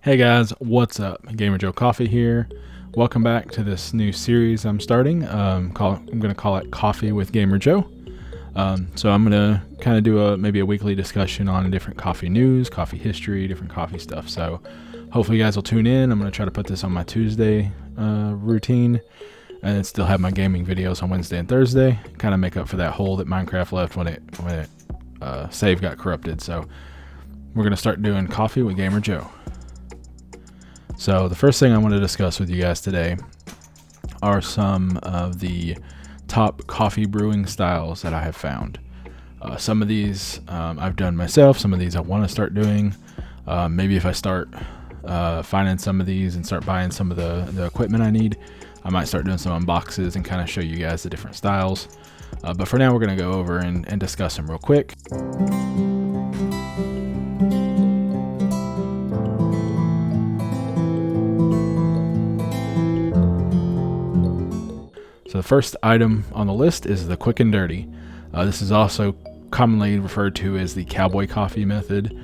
Hey guys, what's up? Gamer Joe Coffee here. Welcome back to this new series I'm starting. I'm going to call it Coffee with Gamer Joe. So I'm going to kind of do maybe a weekly discussion on different coffee news, coffee history, different coffee stuff. So hopefully you guys will tune in. I'm going to try to put this on my Tuesday routine and still have my gaming videos on Wednesday and Thursday. Kind of make up for that hole that Minecraft left when it save got corrupted. So we're going to start doing Coffee with Gamer Joe. So the first thing I want to discuss with you guys today are some of the top coffee brewing styles that I have found. Some of these I've done myself, some of these I want to start doing. Maybe if I start finding some of these and start buying some of the equipment I need, I might start doing some unboxes and kind of show you guys the different styles. But for now, we're going to go over and discuss them real quick. So the first item on the list is the quick and dirty. This is also commonly referred to as the cowboy coffee method.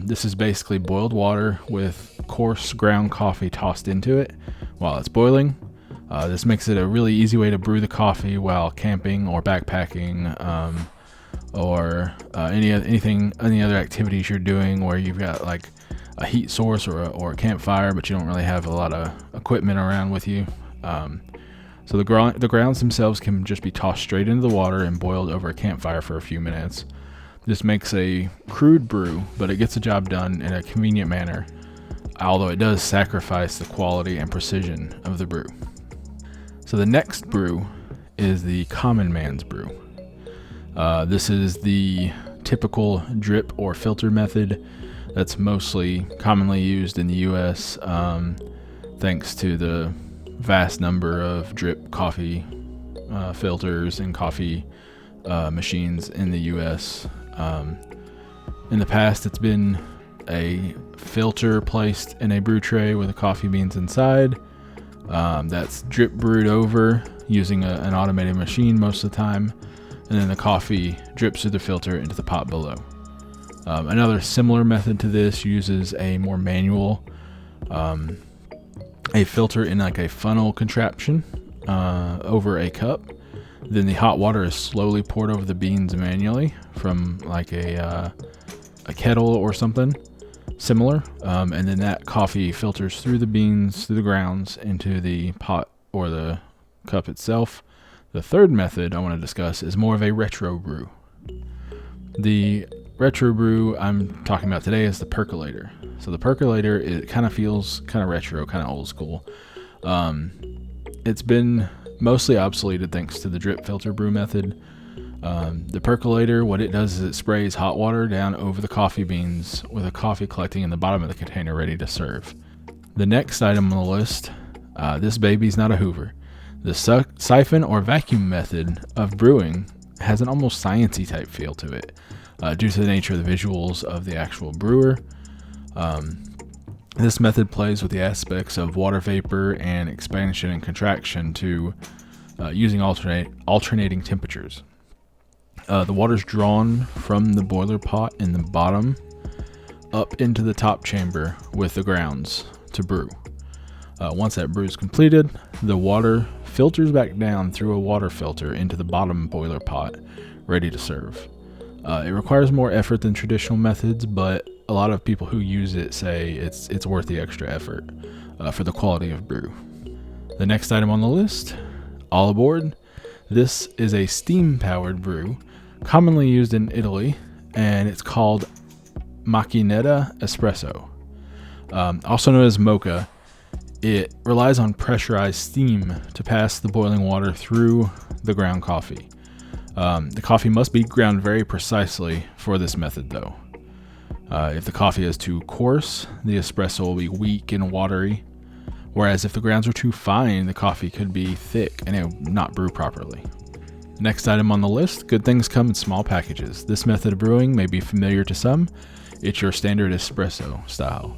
This is basically boiled water with coarse ground coffee tossed into it while it's boiling. This makes it a really easy way to brew the coffee while camping or backpacking, or any other activities you're doing where you've got like a heat source or a campfire, but you don't really have a lot of equipment around with you. So the grounds themselves can just be tossed straight into the water and boiled over a campfire for a few minutes. This makes a crude brew, but it gets the job done in a convenient manner, although it does sacrifice the quality and precision of the brew. So the next brew is the common man's brew. This is the typical drip or filter method that's mostly commonly used in the US, thanks to the vast number of drip coffee filters and coffee machines in the US. In the past, it's been a filter placed in a brew tray with the coffee beans inside. That's drip brewed over using an automated machine most of the time, and then the coffee drips through the filter into the pot below. Another similar method to this uses a more manual a filter in like a funnel contraption over a cup. Then the hot water is slowly poured over the beans manually from like a kettle or something similar, and then that coffee filters through the beans, through the grounds, into the pot or the cup itself. The third method I want to discuss is more of a retro brew. The retro brew I'm talking about today is the percolator. So the percolator, it kind of feels kind of retro, kind of old school. It's been mostly obsoleted thanks to the drip filter brew method. The percolator, what it does is it sprays hot water down over the coffee beans with the coffee collecting in the bottom of the container ready to serve. The next item on the list, this baby's not a Hoover. The siphon or vacuum method of brewing has an almost sciencey type feel to it, due to the nature of the visuals of the actual brewer. This method plays with the aspects of water vapor and expansion and contraction to using alternating temperatures. The water's drawn from the boiler pot in the bottom up into the top chamber with the grounds to brew. Once that brew is completed, the water filters back down through a water filter into the bottom boiler pot, ready to serve. It requires more effort than traditional methods, but a lot of people who use it say it's worth the extra effort for the quality of brew. The next item on the list, all aboard. This is a steam-powered brew, commonly used in Italy, and it's called macchinetta espresso, also known as mocha. It relies on pressurized steam to pass the boiling water through the ground coffee. The coffee must be ground very precisely for this method, though. If the coffee is too coarse, the espresso will be weak and watery, whereas if the grounds are too fine, the coffee could be thick and it will not brew properly. Next item on the list, good things come in small packages. This method of brewing may be familiar to some. It's your standard espresso style.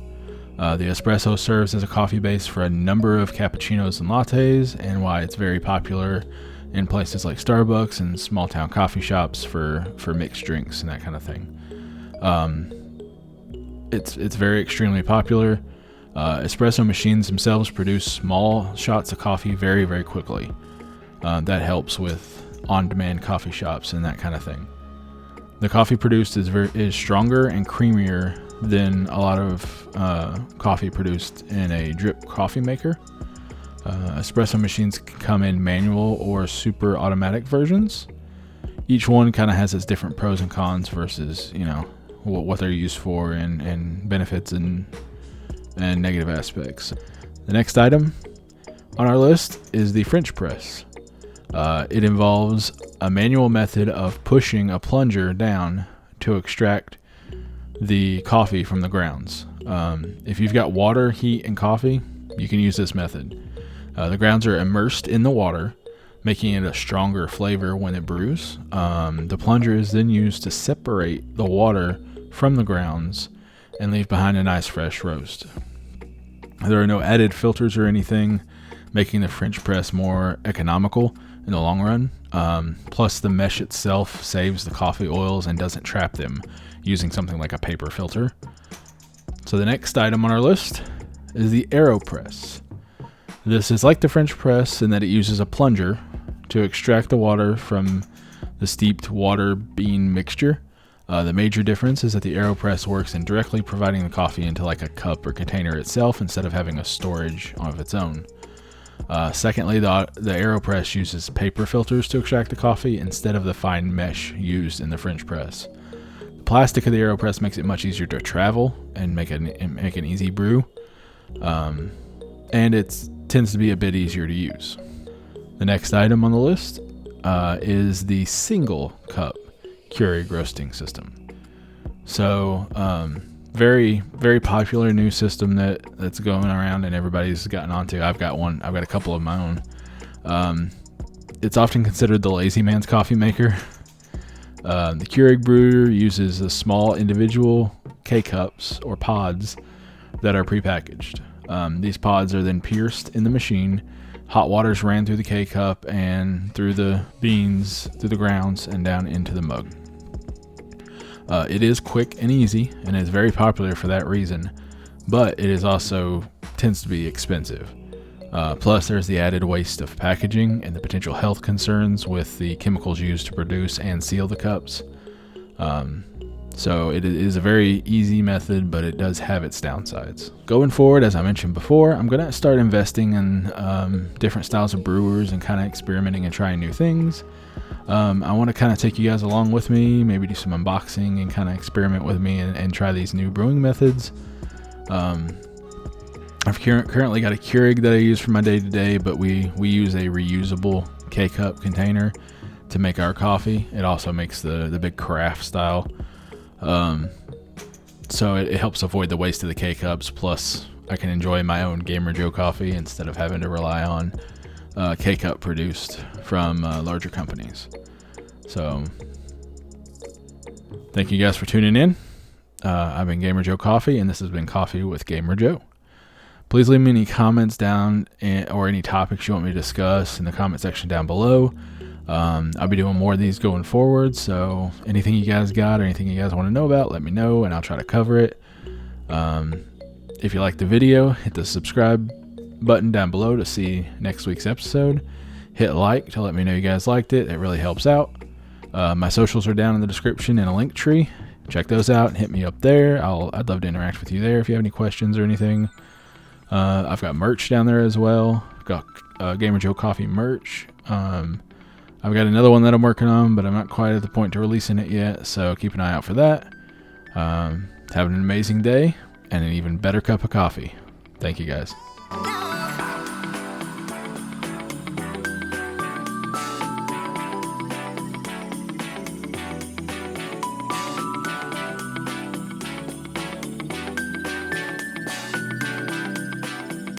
The espresso serves as a coffee base for a number of cappuccinos and lattes, and why it's very popular in places like Starbucks and small town coffee shops for mixed drinks and that kind of thing. It's very extremely popular. Espresso machines themselves produce small shots of coffee very, very quickly. That helps with on-demand coffee shops and that kind of thing. The coffee produced is stronger and creamier than a lot of coffee produced in a drip coffee maker. Espresso machines can come in manual or super automatic versions. Each one kind of has its different pros and cons versus, what they're used for and benefits and negative aspects. The next item on our list is the French press. It involves a manual method of pushing a plunger down to extract the coffee from the grounds. If you've got water, heat, and coffee, you can use this method. The grounds are immersed in the water, making it a stronger flavor when it brews. The plunger is then used to separate the water from the grounds and leave behind a nice fresh roast. There are no added filters or anything, making the French press more economical in the long run. Plus, the mesh itself saves the coffee oils and doesn't trap them using something like a paper filter. So the next item on our list is the Aeropress. This is like the French press in that it uses a plunger to extract the water from the steeped water bean mixture. The major difference is that the Aeropress works in directly providing the coffee into like a cup or container itself instead of having a storage of its own. Secondly, the Aeropress uses paper filters to extract the coffee instead of the fine mesh used in the French press. The plastic of the Aeropress makes it much easier to travel and make an easy brew, and it tends to be a bit easier to use. The next item on the list is the single cup Keurig roasting system. So, very, very popular new system that's going around and everybody's gotten onto. I've got one. I've got a couple of my own. It's often considered the lazy man's coffee maker. The Keurig brewer uses the small individual K-cups or pods that are prepackaged. These pods are then pierced in the machine. Hot water's ran through the K-cup and through the beans, through the grounds, and down into the mug. It is quick and easy, and is very popular for that reason, but it is also tends to be expensive. Plus, there's the added waste of packaging and the potential health concerns with the chemicals used to produce and seal the cups. So it is a very easy method, but it does have its downsides. Going forward, as I mentioned before, I'm going to start investing in different styles of brewers and kind of experimenting and trying new things. I want to kind of take you guys along with me, maybe do some unboxing and kind of experiment with me and try these new brewing methods. I've currently got a Keurig that I use for my day-to-day, but we use a reusable K-cup container to make our coffee. It also makes the big carafe style. So it helps avoid the waste of the K-cups, plus I can enjoy my own Gamer Joe coffee instead of having to rely on K-cup produced from larger companies. So thank you guys for tuning in. I've been Gamer Joe Coffee, and this has been Coffee with Gamer Joe. Please leave me any comments down or any topics you want me to discuss in the comment section down below. I'll be doing more of these going forward, so anything you guys got or anything you guys want to know about, let me know and I'll try to cover it. If you like the video, hit the subscribe button down below to see next week's episode. Hit like to let me know you guys liked it. It really helps out. My socials are down in the description in a link tree. Check those out and hit me up there. I'd love to interact with you there if you have any questions or anything. I've got merch down there as well. I've got Gamer Joe Coffee merch. I've got another one that I'm working on, but I'm not quite at the point to releasing it yet, so keep an eye out for that. Have an amazing day and an even better cup of coffee. Thank you guys.